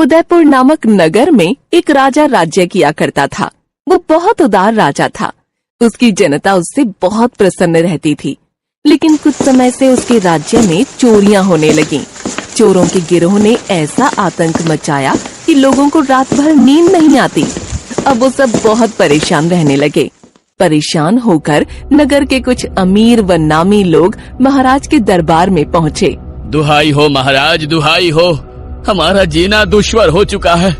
उदयपुर नामक नगर में एक राजा राज्य किया करता था। वो बहुत उदार राजा था। उसकी जनता उससे बहुत प्रसन्न रहती थी। लेकिन कुछ समय से उसके राज्य में चोरियां होने लगीं। चोरों के गिरोह ने ऐसा आतंक मचाया कि लोगों को रात भर नींद नहीं आती। अब वो सब बहुत परेशान रहने लगे। परेशान होकर नगर के कुछ अमीर व नामी लोग महाराज के दरबार में पहुँचे। दुहाई हो महाराज, दुहाई हो, हमारा जीना दुश्वार हो चुका है।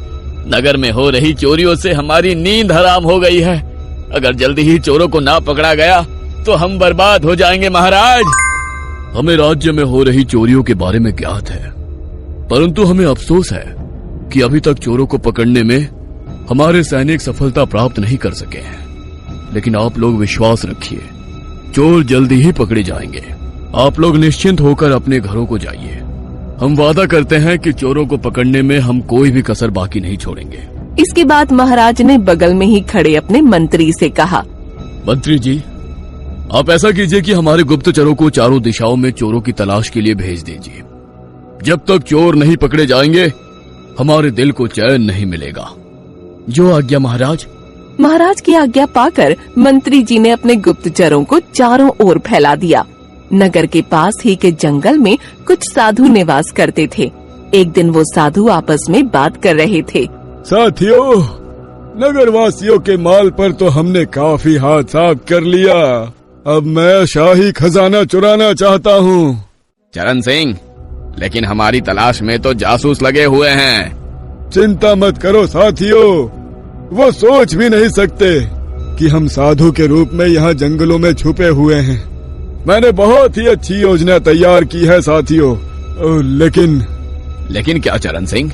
नगर में हो रही चोरियों से हमारी नींद हराम हो गई है। अगर जल्दी ही चोरों को ना पकड़ा गया तो हम बर्बाद हो जाएंगे महाराज। हमें राज्य में हो रही चोरियों के बारे में ज्ञात है, परंतु हमें अफसोस है कि अभी तक चोरों को पकड़ने में हमारे सैनिक सफलता प्राप्त नहीं कर सके हैं। लेकिन आप लोग विश्वास रखिए, चोर जल्दी ही पकड़े जाएंगे। आप लोग निश्चिंत होकर अपने घरों को जाइए। हम वादा करते हैं कि चोरों को पकड़ने में हम कोई भी कसर बाकी नहीं छोड़ेंगे। इसके बाद महाराज ने बगल में ही खड़े अपने मंत्री से कहा, मंत्री जी, आप ऐसा कीजिए कि हमारे गुप्तचरों को चारों दिशाओं में चोरों की तलाश के लिए भेज दीजिए। जब तक चोर नहीं पकड़े जाएंगे हमारे दिल को चैन नहीं मिलेगा। जो आज्ञा महाराज। महाराज की आज्ञा पाकर मंत्री जी ने अपने गुप्तचरों को चारों ओर फैला दिया। नगर के पास ही के जंगल में कुछ साधु निवास करते थे। एक दिन वो साधु आपस में बात कर रहे थे। साथियों, नगर वासियों के माल पर तो हमने काफी हाथ साफ कर लिया। अब मैं शाही खजाना चुराना चाहता हूँ। चरण सिंह, लेकिन हमारी तलाश में तो जासूस लगे हुए हैं। चिंता मत करो साथियों, वो सोच भी नहीं सकते कि हम साधु के रूप में यहाँ जंगलों में छुपे हुए हैं। मैंने बहुत ही अच्छी योजना तैयार की है साथियों। लेकिन क्या चरण सिंह?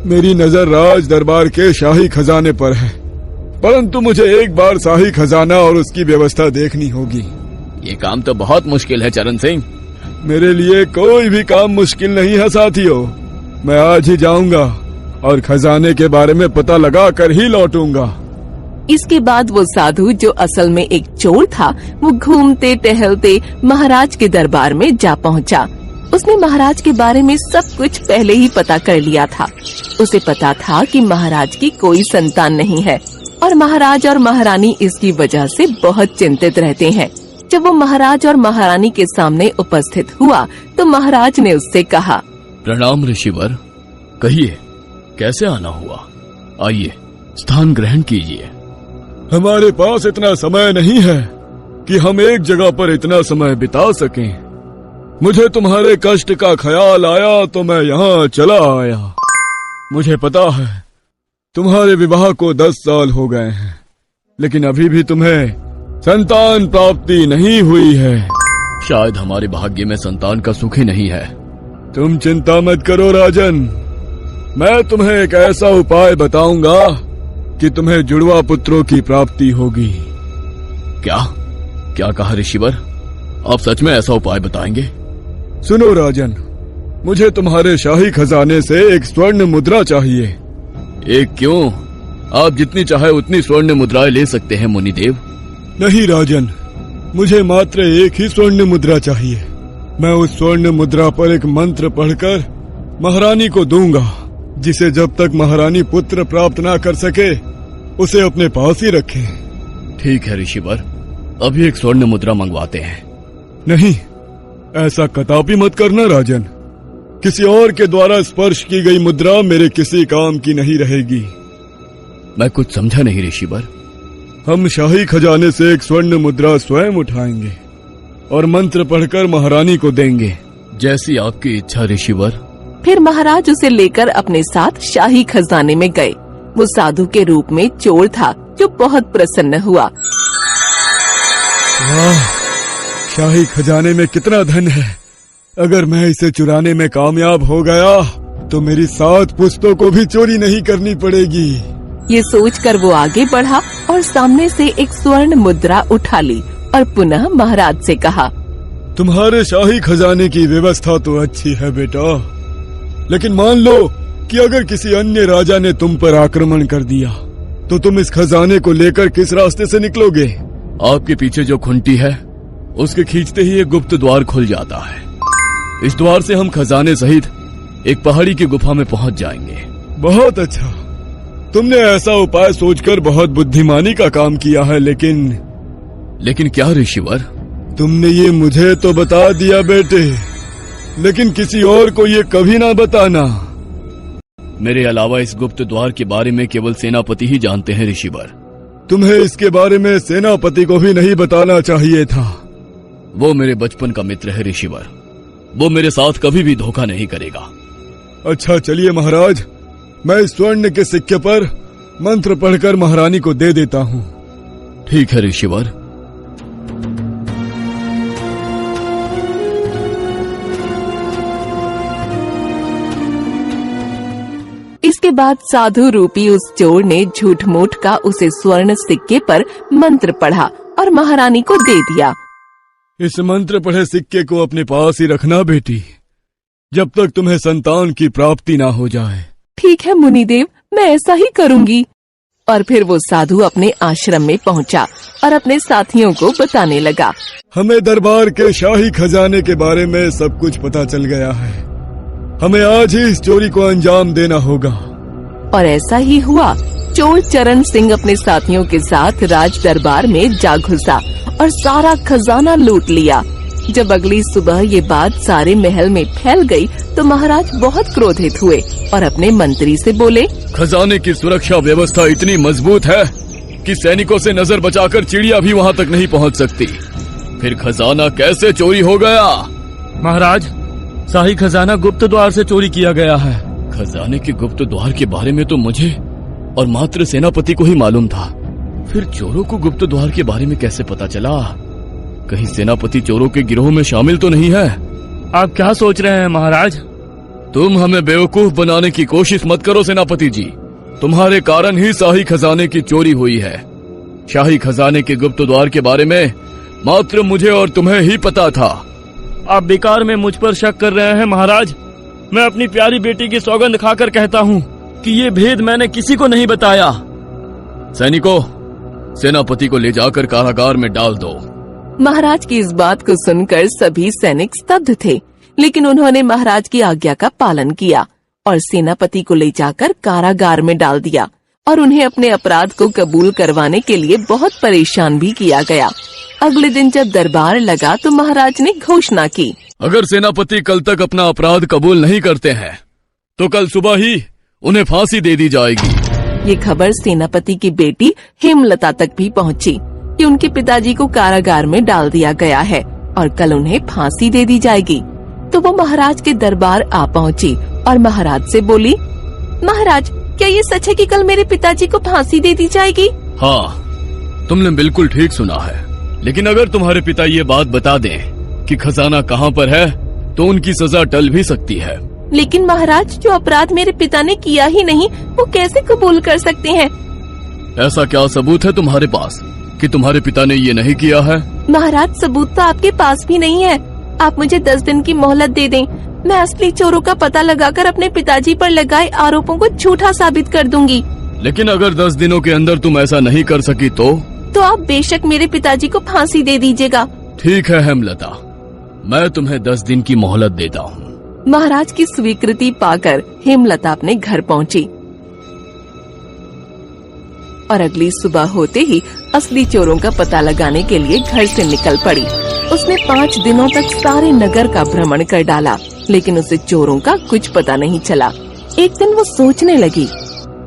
मेरी नजर राज दरबार के शाही खजाने पर है, परंतु मुझे एक बार शाही खजाना और उसकी व्यवस्था देखनी होगी। ये काम तो बहुत मुश्किल है चरण सिंह। मेरे लिए कोई भी काम मुश्किल नहीं है साथियों। मैं आज ही जाऊंगा और खजाने के बारे में पता लगा कर ही लौटूंगा। इसके बाद वो साधु, जो असल में एक चोर था, वो घूमते टहलते महाराज के दरबार में जा पहुंचा। उसने महाराज के बारे में सब कुछ पहले ही पता कर लिया था। उसे पता था कि महाराज की कोई संतान नहीं है और महाराज और महारानी इसकी वजह से बहुत चिंतित रहते हैं। जब वो महाराज और महारानी के सामने उपस्थित हुआ तो महाराज ने उससे कहा, प्रणाम ऋषिवर, कहिए कैसे आना हुआ? आइए स्थान ग्रहण कीजिए। हमारे पास इतना समय नहीं है कि हम एक जगह पर इतना समय बिता सकें। मुझे तुम्हारे कष्ट का ख्याल आया तो मैं यहाँ चला आया। मुझे पता है तुम्हारे विवाह को 10 साल हो गए हैं, लेकिन अभी भी तुम्हें संतान प्राप्ति नहीं हुई है। शायद हमारे भाग्य में संतान का सुख ही नहीं है। तुम चिंता मत करो राजन, मैं तुम्हें एक ऐसा उपाय बताऊंगा कि तुम्हें जुड़वा पुत्रों की प्राप्ति होगी। क्या कहा ऋषिवर? आप सच में ऐसा उपाय बताएंगे? सुनो राजन, मुझे तुम्हारे शाही खजाने से एक स्वर्ण मुद्रा चाहिए। एक क्यों? आप जितनी चाहे उतनी स्वर्ण मुद्राएं ले सकते हैं मुनिदेव। नहीं राजन, मुझे मात्र एक ही स्वर्ण मुद्रा चाहिए। मैं उस स्वर्ण मुद्रा पर एक मंत्र पढ़कर महारानी को दूंगा, जिसे जब तक महारानी पुत्र प्राप्त ना कर सके उसे अपने पास ही रखे। ठीक है ऋषिवर, अभी एक स्वर्ण मुद्रा मंगवाते हैं। नहीं, ऐसा कदापि मत करना राजन। किसी और के द्वारा स्पर्श की गई मुद्रा मेरे किसी काम की नहीं रहेगी। मैं कुछ समझा नहीं ऋषिवर। हम शाही खजाने से एक स्वर्ण मुद्रा स्वयं उठाएंगे और मंत्र पढ़कर महारानी को देंगे। जैसी आपकी इच्छा ऋषिवर। फिर महाराज उसे लेकर अपने साथ शाही खजाने में गए। वो साधु के रूप में चोर था, जो बहुत प्रसन्न हुआ। वाह, शाही खजाने में कितना धन है। अगर मैं इसे चुराने में कामयाब हो गया तो मेरी 7 पुश्तों को भी चोरी नहीं करनी पड़ेगी। ये सोचकर वो आगे बढ़ा और सामने से एक स्वर्ण मुद्रा उठा ली और पुनः महाराज से कहा, तुम्हारे शाही खजाने की व्यवस्था तो अच्छी है बेटा, लेकिन मान लो कि अगर किसी अन्य राजा ने तुम पर आक्रमण कर दिया तो तुम इस खजाने को लेकर किस रास्ते से निकलोगे? आपके पीछे जो खुंटी है उसके खींचते ही एक गुप्त द्वार खुल जाता है। इस द्वार से हम खजाने सहित एक पहाड़ी की गुफा में पहुंच जाएंगे। बहुत अच्छा, तुमने ऐसा उपाय सोचकर बहुत बुद्धिमानी का काम किया है, लेकिन क्या ऋषिवर? तुमने ये मुझे तो बता दिया बेटे, लेकिन किसी और को ये कभी ना बताना। मेरे अलावा इस गुप्त द्वार के बारे में केवल सेनापति ही जानते हैं ऋषिवर। तुम्हें इसके बारे में सेनापति को भी नहीं बताना चाहिए था। वो मेरे बचपन का मित्र है ऋषिवर, वो मेरे साथ कभी भी धोखा नहीं करेगा। अच्छा चलिए महाराज, मैं इस स्वर्ण के सिक्के पर मंत्र पढ़कर महारानी को दे देता हूँ। ठीक है ऋषिवर। इसके बाद साधु रूपी उस चोर ने झूठ मूठ का उसे स्वर्ण सिक्के पर मंत्र पढ़ा और महारानी को दे दिया। इस मंत्र पढ़े सिक्के को अपने पास ही रखना बेटी, जब तक तुम्हें संतान की प्राप्ति ना हो जाए। ठीक है मुनिदेव, मैं ऐसा ही करूंगी। और फिर वो साधु अपने आश्रम में पहुंचा और अपने साथियों को बताने लगा। हमें दरबार के शाही खजाने के बारे में सब कुछ पता चल गया है, हमें आज ही इस चोरी को अंजाम देना होगा। और ऐसा ही हुआ। चोर चरण सिंह अपने साथियों के साथ राज दरबार में जा घुसा और सारा खजाना लूट लिया। जब अगली सुबह ये बात सारे महल में फैल गई तो महाराज बहुत क्रोधित हुए और अपने मंत्री से बोले, खजाने की सुरक्षा व्यवस्था इतनी मजबूत है कि सैनिकों से नजर बचाकर चिड़िया भी वहाँ तक नहीं पहुँच सकती, फिर खजाना कैसे चोरी हो गया? महाराज, शाही खजाना गुप्त द्वार से चोरी किया गया है। खजाने के गुप्त द्वार के बारे में तो मुझे और मात्र सेनापति को ही मालूम था, फिर चोरों को गुप्त द्वार के बारे में कैसे पता चला? कहीं सेनापति चोरों के गिरोह में शामिल तो नहीं है? आप क्या सोच रहे हैं महाराज? तुम हमें बेवकूफ बनाने की कोशिश मत करो सेनापति जी, तुम्हारे कारण ही शाही खजाने की चोरी हुई है। शाही खजाने के गुप्त द्वार के बारे में मात्र मुझे और तुम्हें ही पता था। आप बेकार में मुझ पर शक कर रहे हैं महाराज। मैं अपनी प्यारी बेटी की सौगंध खाकर कहता हूँ कि ये भेद मैंने किसी को नहीं बताया। सैनिकों, सेनापति को ले जाकर कारागार में डाल दो। महाराज की इस बात को सुनकर सभी सैनिक स्तब्ध थे, लेकिन उन्होंने महाराज की आज्ञा का पालन किया और सेनापति को ले जाकर कारागार में डाल दिया और उन्हें अपने अपराध को कबूल करवाने के लिए बहुत परेशान भी किया गया। अगले दिन जब दरबार लगा तो महाराज ने घोषणा की, अगर सेनापति कल तक अपना अपराध कबूल नहीं करते हैं तो कल सुबह ही उन्हें फांसी दे दी जाएगी। ये खबर सेनापति की बेटी हेमलता तक भी पहुंची कि उनके पिताजी को कारागार में डाल दिया गया है और कल उन्हें फांसी दे दी जाएगी। तो वो महाराज के दरबार आ पहुंची और महाराज से बोली, महाराज, क्या ये सच है कि कल मेरे पिताजी को फांसी दे दी जाएगी? हाँ, तुमने बिल्कुल ठीक सुना है, लेकिन अगर तुम्हारे पिता ये बात बता दें कि खजाना कहाँ पर है तो उनकी सजा टल भी सकती है। लेकिन महाराज, जो अपराध मेरे पिता ने किया ही नहीं वो कैसे कबूल कर सकते हैं? ऐसा क्या सबूत है तुम्हारे पास कि तुम्हारे पिता ने ये नहीं किया है? महाराज, सबूत तो आपके पास भी नहीं है। आप मुझे 10 दिन की मोहलत दे दें, मैं असली चोरों का पता लगाकर अपने पिताजी पर लगाए आरोपों को झूठा साबित कर दूंगी। लेकिन अगर 10 दिनों के अंदर तुम ऐसा नहीं कर सकी तो आप बेशक मेरे पिताजी को फांसी दे दीजिएगा। ठीक है हेमलता, मैं तुम्हें 10 दिन की मोहलत देता हूँ। महाराज की स्वीकृति पाकर हेमलता अपने घर पहुंची और अगली सुबह होते ही असली चोरों का पता लगाने के लिए घर से निकल पड़ी। उसने 5 दिनों तक सारे नगर का भ्रमण कर डाला, लेकिन उसे चोरों का कुछ पता नहीं चला। एक दिन वो सोचने लगी,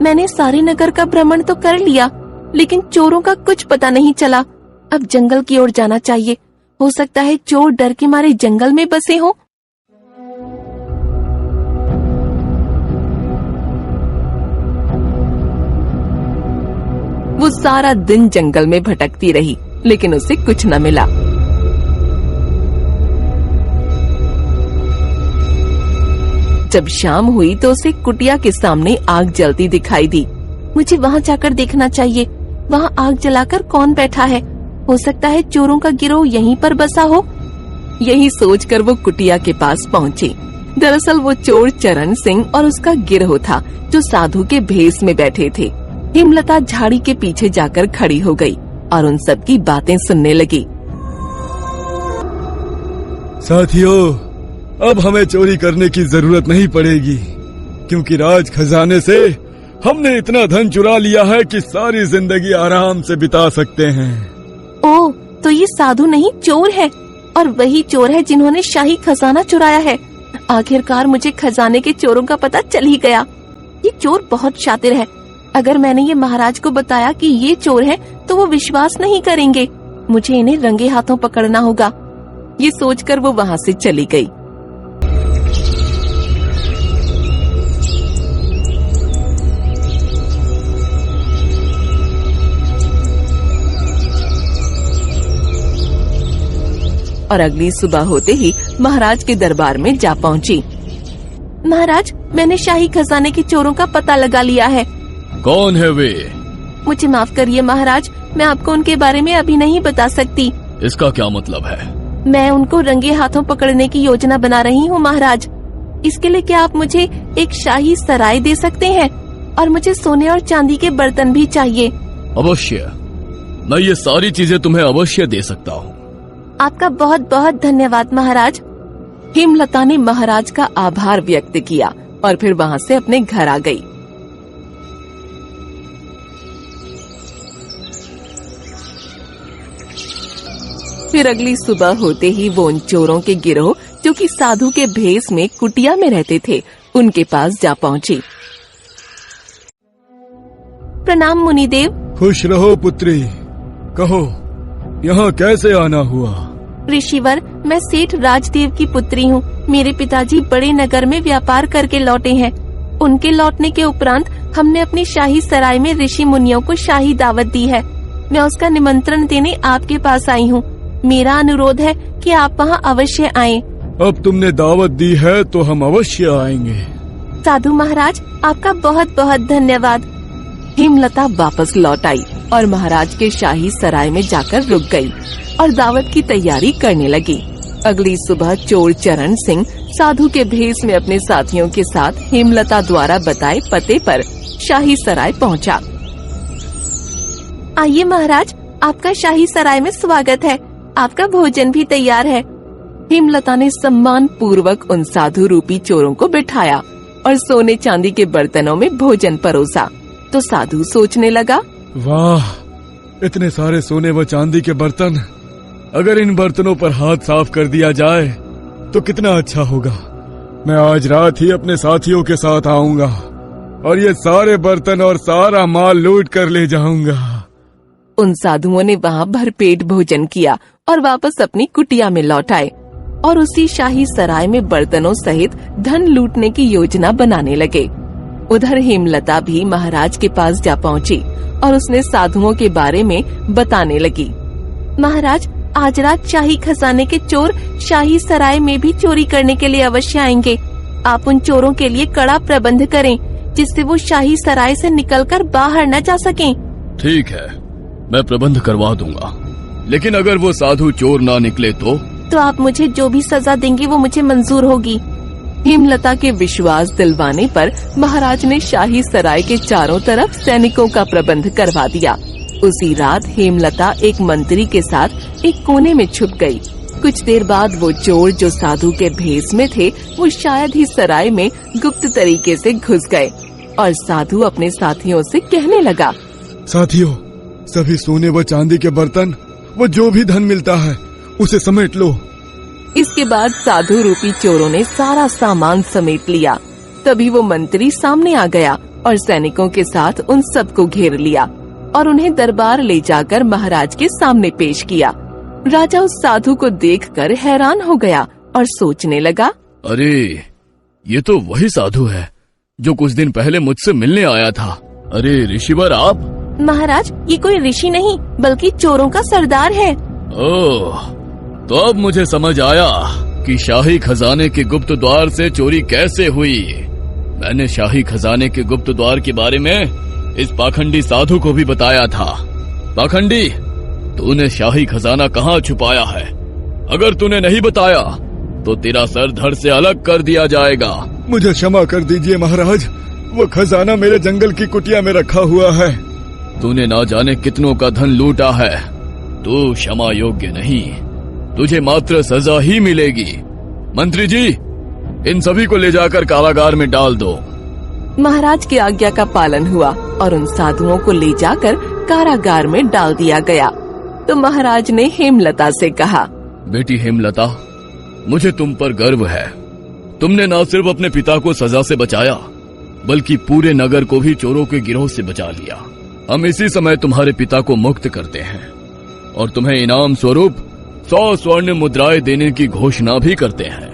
मैंने सारे नगर का भ्रमण तो कर लिया, लेकिन चोरों का कुछ पता नहीं चला। अब जंगल की ओर जाना चाहिए, हो सकता है चोर डर के मारे जंगल में बसे हो। वो सारा दिन जंगल में भटकती रही, लेकिन उसे कुछ न मिला। जब शाम हुई तो उसे कुटिया के सामने आग जलती दिखाई दी। मुझे वहाँ जाकर देखना चाहिए, वहाँ आग जलाकर कौन बैठा है, हो सकता है चोरों का गिरोह यहीं पर बसा हो। यही सोचकर वो कुटिया के पास पहुँची। दरअसल वो चोर चरण सिंह और उसका गिरोह था जो साधु के भेष में बैठे थे। हेमलता झाड़ी के पीछे जाकर खड़ी हो गई और उन सब की बातें सुनने लगी। साथियों, अब हमें चोरी करने की जरूरत नहीं पड़ेगी, क्योंकि राज खजाने से हमने इतना धन चुरा लिया है कि सारी जिंदगी आराम से बिता सकते हैं। ओह, तो ये साधु नहीं चोर है, और वही चोर है जिन्होंने शाही खजाना चुराया है। आखिरकार मुझे खजाने के चोरों का पता चल ही गया। ये चोर बहुत शातिर है। अगर मैंने ये महाराज को बताया कि ये चोर है तो वो विश्वास नहीं करेंगे। मुझे इन्हें रंगे हाथों पकड़ना होगा। ये सोचकर वो वहाँ से चली गई। और अगली सुबह होते ही महाराज के दरबार में जा पहुंची। महाराज, मैंने शाही खजाने के चोरों का पता लगा लिया है। कौन है वे? मुझे माफ करिए महाराज, मैं आपको उनके बारे में अभी नहीं बता सकती। इसका क्या मतलब है? मैं उनको रंगे हाथों पकड़ने की योजना बना रही हूँ महाराज। इसके लिए क्या आप मुझे एक शाही सराय दे सकते हैं? और मुझे सोने और चांदी के बर्तन भी चाहिए। अवश्य, मैं ये सारी चीजें तुम्हें अवश्य दे सकता हूँ। आपका बहुत बहुत धन्यवाद महाराज। हेमलता ने महाराज का आभार व्यक्त किया और फिर वहाँ से अपने घर आ गई। फिर अगली सुबह होते ही वो उन चोरों के गिरोह, जो कि साधु के भेष में कुटिया में रहते थे, उनके पास जा पहुंची। प्रणाम मुनिदेव। खुश रहो पुत्री। कहो, यहाँ कैसे आना हुआ? ऋषिवर, मैं सेठ राजदेव की पुत्री हूँ। मेरे पिताजी बड़े नगर में व्यापार करके लौटे हैं। उनके लौटने के उपरांत हमने अपनी शाही सराय में ऋषि मुनियों को शाही दावत दी है। मैं उसका निमंत्रण देने आपके पास आई हूँ। मेरा अनुरोध है कि आप वहाँ अवश्य आएं। अब तुमने दावत दी है तो हम अवश्य आएंगे। साधु महाराज, आपका बहुत बहुत धन्यवाद। हेमलता वापस लौट आई और महाराज के शाही सराय में जाकर रुक गई और दावत की तैयारी करने लगी। अगली सुबह चोर चरण सिंह साधु के भेष में अपने साथियों के साथ हेमलता द्वारा बताए पते पर शाही सराय पहुंचा। आइए महाराज, आपका शाही सराय में स्वागत है। आपका भोजन भी तैयार है। हेमलता ने सम्मान पूर्वक उन साधु रूपी चोरों को बिठाया और सोने चांदी के बर्तनों में भोजन परोसा। तो साधु सोचने लगा, वाह, इतने सारे सोने व चांदी के बर्तन। अगर इन बर्तनों पर हाथ साफ कर दिया जाए तो कितना अच्छा होगा। मैं आज रात ही अपने साथियों के साथ आऊंगा और ये सारे बर्तन और सारा माल लूट कर ले जाऊंगा। उन साधुओं ने वहाँ भरपेट भोजन किया और वापस अपनी कुटिया में लौट आए और उसी शाही सराय में बर्तनों सहित धन लूटने की योजना बनाने लगे। उधर हेमलता भी महाराज के पास जा पहुंची और उसने साधुओं के बारे में बताने लगी। महाराज, आज रात शाही खजाने के चोर शाही सराय में भी चोरी करने के लिए अवश्य आएंगे। आप उन चोरों के लिए कड़ा प्रबंध करें, जिससे वो शाही सराय से निकलकर बाहर न जा सकें। ठीक है, मैं प्रबंध करवा दूंगा, लेकिन अगर वो साधु चोर ना निकले तो आप मुझे जो भी सजा देंगे वो मुझे मंजूर होगी। हेमलता के विश्वास दिलवाने पर महाराज ने शाही सराय के चारों तरफ सैनिकों का प्रबंध करवा दिया। उसी रात हेमलता एक मंत्री के साथ एक कोने में छुप गई। कुछ देर बाद वो चोर जो साधु के भेष में थे, वो शायद ही सराय में गुप्त तरीके से घुस गए और साधु अपने साथियों से कहने लगा, साथियों, सभी सोने व चांदी के बर्तन वो जो भी धन मिलता है उसे समेट लो। इसके बाद साधु रूपी चोरों ने सारा सामान समेट लिया। तभी वो मंत्री सामने आ गया और सैनिकों के साथ उन सबको घेर लिया और उन्हें दरबार ले जाकर महाराज के सामने पेश किया। राजा उस साधु को देखकर हैरान हो गया और सोचने लगा, अरे ये तो वही साधु है जो कुछ दिन पहले मुझसे मिलने आया था। अरे ऋषिवर, आप? महाराज, ये कोई ऋषि नहीं बल्कि चोरों का सरदार है। ओह, तो अब मुझे समझ आया कि शाही खजाने के गुप्त द्वार से चोरी कैसे हुई। मैंने शाही खजाने के गुप्त द्वार के बारे में इस पाखंडी साधु को भी बताया था। पाखंडी, तूने शाही खजाना कहाँ छुपाया है? अगर तूने नहीं बताया तो तेरा सर धड़ से अलग कर दिया जाएगा। मुझे क्षमा कर दीजिए महाराज, वो खजाना मेरे जंगल की कुटिया में रखा हुआ है। तूने ना जाने कितनों का धन लूटा है। तू क्षमा योग्य नहीं, तुझे मात्र सजा ही मिलेगी। मंत्री जी, इन सभी को ले जाकर कारागार में डाल दो। महाराज की आज्ञा का पालन हुआ और उन साधुओं को ले जाकर कारागार में डाल दिया गया। तो महाराज ने हेमलता से कहा, बेटी हेमलता, मुझे तुम पर गर्व है। तुमने न सिर्फ अपने पिता को सजा से बचाया, बल्कि पूरे नगर को भी चोरों के गिरोह से बचा लिया। हम इसी समय तुम्हारे पिता को मुक्त करते हैं और तुम्हें इनाम स्वरूप 100 स्वर्ण मुद्राएं देने की घोषणा भी करते हैं।